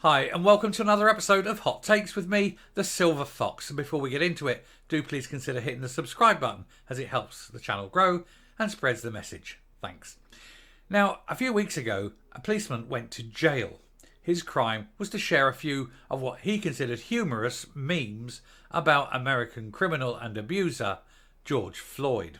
Hi, and welcome to another episode of Hot Takes with me, the Silver Fox. And before we get into it, do please consider hitting the subscribe button as it helps the channel grow and spreads the message. Thanks. Now, a few weeks ago, a policeman went to jail. His crime was to share a few of what he considered humorous memes about American criminal and abuser George Floyd.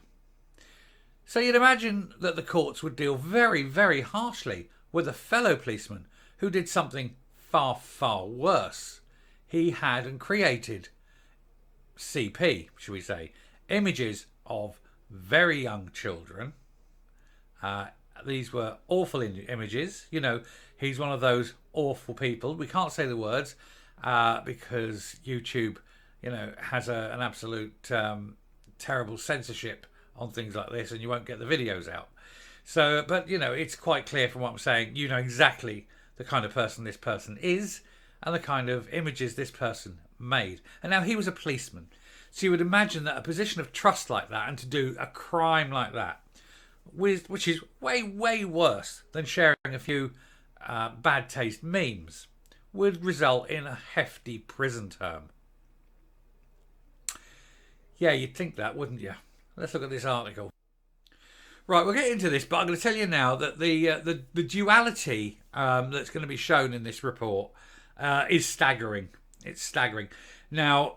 So you'd imagine that the courts would deal very, very harshly with a fellow policeman who did something far, far worse. He had and created CP, should we say, images of very young children. These were awful images. You know, he's one of those awful people. We can't say the words because YouTube, has an absolute terrible censorship on things like this, and you won't get the videos out. So, but it's quite clear from what I'm saying. You know exactly the kind of person this person is and the kind of images this person made. And now he was a policeman. So you would imagine that a position of trust like that and to do a crime like that, which is way, way worse than sharing a few bad taste memes, would result in a hefty prison term. Yeah, you'd think that, wouldn't you? Let's look at this article. Right, we'll get into this, but I'm going to tell you now that the duality that's going to be shown in this report is staggering. It's staggering. Now,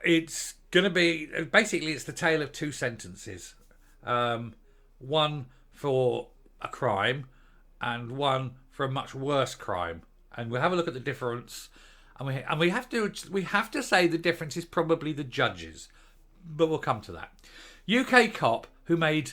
it's going to be, basically, it's the tale of two sentences. One for a crime and one for a much worse crime. And we'll have a look at the difference. And we have to say the difference is probably the judges, but we'll come to that. UK cop who made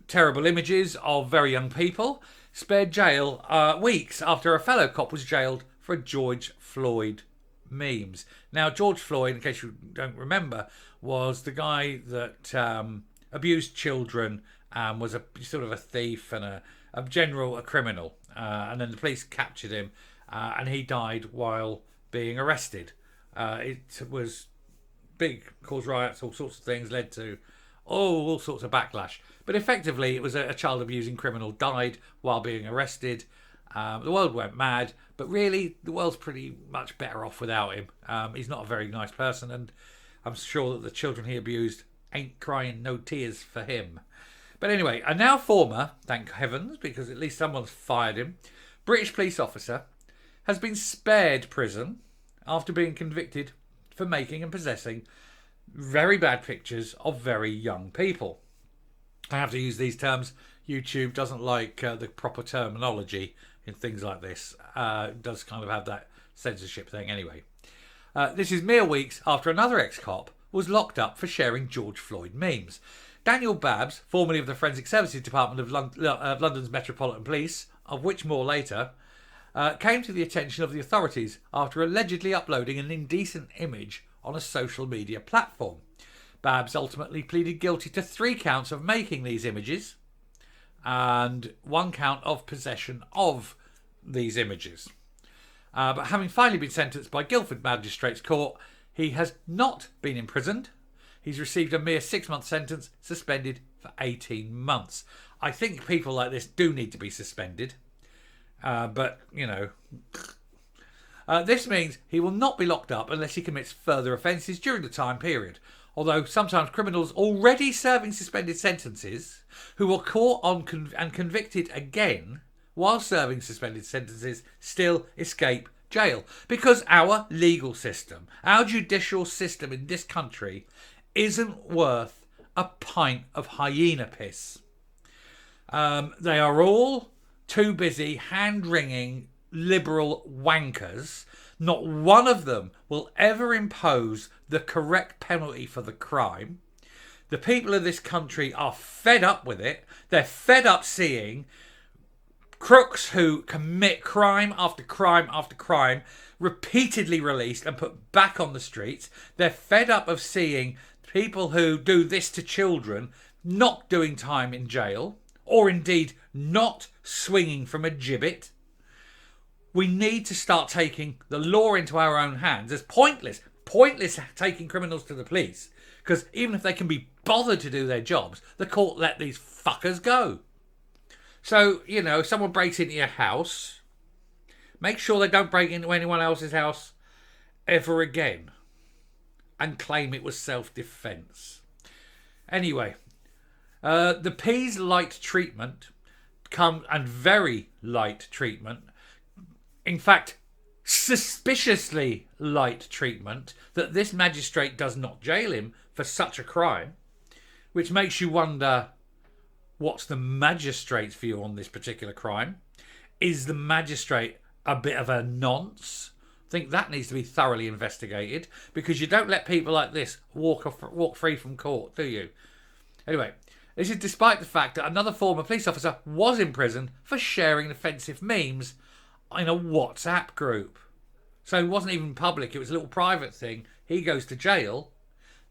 terrible images of very young people spared jail weeks after a fellow cop was jailed for George Floyd memes. Now, George Floyd, in case you don't remember, was the guy that abused children and was a sort of a thief and a criminal. And then the police captured him and he died while being arrested. It was big, caused riots, all sorts of things, led to all sorts of backlash. But effectively, it was a child abusing criminal died while being arrested. The world went mad, but really, the world's pretty much better off without him. He's not a very nice person, and I'm sure that the children he abused ain't crying no tears for him. But anyway, a now former, thank heavens, because at least someone's fired him, British police officer has been spared prison after being convicted for making and possessing very bad pictures of very young people. I have to use these terms. YouTube doesn't like the proper terminology in things like this. It does kind of have that censorship thing anyway. This is mere weeks after another ex-cop was locked up for sharing George Floyd memes. Daniel Babbs, formerly of the Forensic Services Department of London's Metropolitan Police, of which more later, came to the attention of the authorities after allegedly uploading an indecent image on a social media platform. Babbs ultimately pleaded guilty to 3 counts of making these images and 1 count of possession of these images. But having finally been sentenced by Guildford Magistrates Court, he has not been imprisoned. He's received a mere 6-month sentence, suspended for 18 months. I think people like this do need to be suspended. This means he will not be locked up unless he commits further offences during the time period. Although sometimes criminals already serving suspended sentences who are caught on and convicted again while serving suspended sentences still escape jail. Because our legal system, our judicial system in this country isn't worth a pint of hyena piss. They are all too busy hand-wringing liberal wankers. Not one of them will ever impose the correct penalty for the crime. The people of this country are fed up with it. They're fed up seeing crooks who commit crime after crime after crime repeatedly released and put back on the streets. They're fed up of seeing people who do this to children not doing time in jail, or indeed not swinging from a gibbet. We need to start taking the law into our own hands. It's pointless taking criminals to the police, because even if they can be bothered to do their jobs, the court let these fuckers go. So, if someone breaks into your house, Make sure they don't break into anyone else's house ever again and claim it was self-defence. Anyway, the P's light treatment and very light treatment, in fact, suspiciously light treatment, that this magistrate does not jail him for such a crime, which makes you wonder, what's the magistrate's view on this particular crime? Is the magistrate a bit of a nonce? I think that needs to be thoroughly investigated, because you don't let people like this walk free from court, do you? Anyway, this is despite the fact that another former police officer was in prison for sharing offensive memes in a WhatsApp group. So it wasn't even public, it was a little private thing. He goes to jail.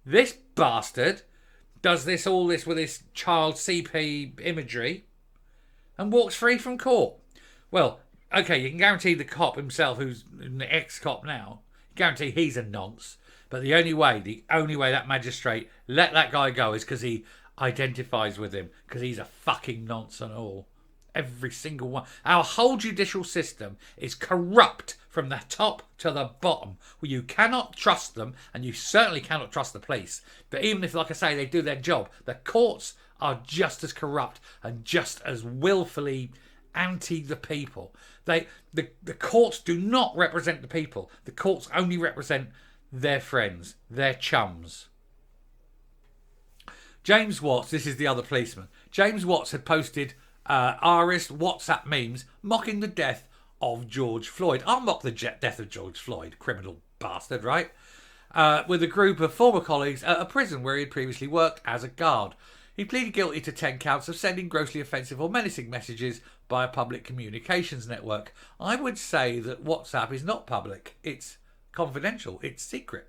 This bastard does all this with his child CP imagery and walks free from court. Well, okay, you can guarantee the cop himself, who's an ex-cop now, guarantee he's a nonce. But the only way that magistrate let that guy go is because he identifies with him, because he's a fucking nonce and all. Every single one. Our whole judicial system is corrupt from the top to the bottom. Well, you cannot trust them, and you certainly cannot trust the police. But even if, like I say, they do their job, the courts are just as corrupt and just as willfully anti the people. The courts do not represent the people. The courts only represent their friends, their chums. James Watts, this is the other policeman. James Watts had posted Arist WhatsApp memes mocking the death of George Floyd. I'll mock the death of George Floyd, criminal bastard, right? With a group of former colleagues at a prison where he had previously worked as a guard. He pleaded guilty to 10 counts of sending grossly offensive or menacing messages by a public communications network. I would say that WhatsApp is not public. It's confidential. It's secret.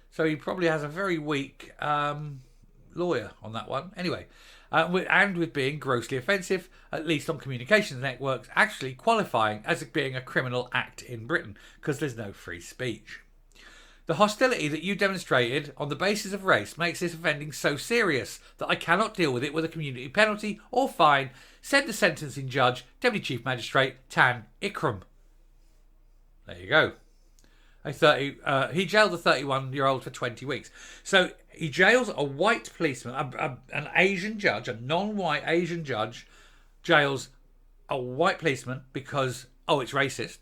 So he probably has a very weak lawyer on that one. Anyway, and with being grossly offensive, at least on communications networks, actually qualifying as being a criminal act in Britain, because there's no free speech. The hostility that you demonstrated on the basis of race makes this offending so serious that I cannot deal with it with a community penalty or fine, said the sentencing judge, Deputy Chief Magistrate Tan Ikram. There you go. He jailed a 31-year-old for 20 weeks. So he jails a white policeman, an Asian judge, a non-white Asian judge, jails a white policeman because, it's racist.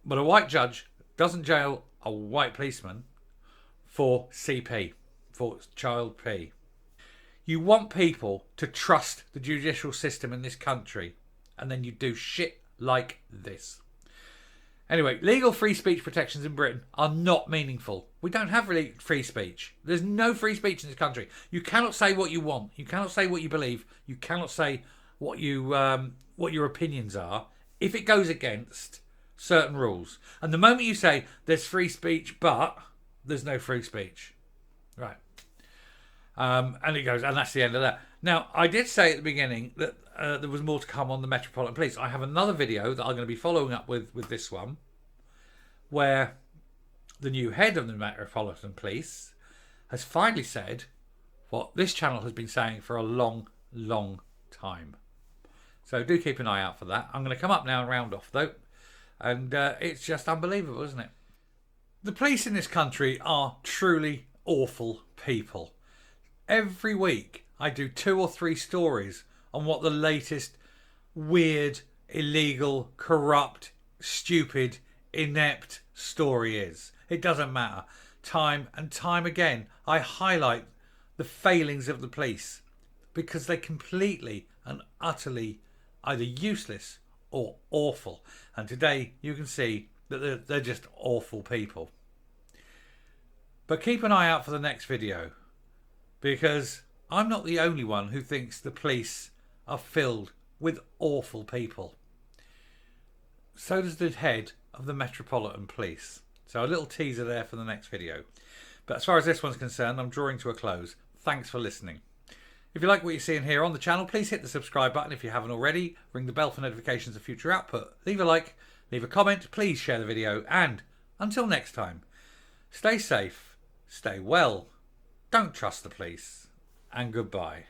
But a white judge doesn't jail a white policeman for CP, for child P. You want people to trust the judicial system in this country, and then you do shit like this. Anyway, legal free speech protections in Britain are not meaningful. We don't have really free speech. There's no free speech in this country. You cannot say what you want. You cannot say what you believe. You cannot say what your opinions are if it goes against certain rules. And the moment you say there's free speech, but there's no free speech, right? And it goes, and that's the end of that. Now, I did say at the beginning that there was more to come on the Metropolitan Police. I have another video that I'm going to be following up with this one, where the new head of the Metropolitan Police has finally said what this channel has been saying for a long, long time. So do keep an eye out for that. I'm going to come up now and round off, though. And it's just unbelievable, isn't it? The police in this country are truly awful people. Every week I do 2 or 3 stories on what the latest weird, illegal, corrupt, stupid, inept story is. It doesn't matter. Time and time again I highlight the failings of the police because they're completely and utterly either useless or awful. And today you can see that they're just awful people. But keep an eye out for the next video, because I'm not the only one who thinks the police are filled with awful people. So does the head of the Metropolitan Police. So a little teaser there for the next video. But as far as this one's concerned, I'm drawing to a close. Thanks for listening. If you like what you're seeing here on the channel, please hit the subscribe button if you haven't already. Ring the bell for notifications of future output. Leave a like, leave a comment, please share the video, and until next time, stay safe, stay well, don't trust the police, and goodbye.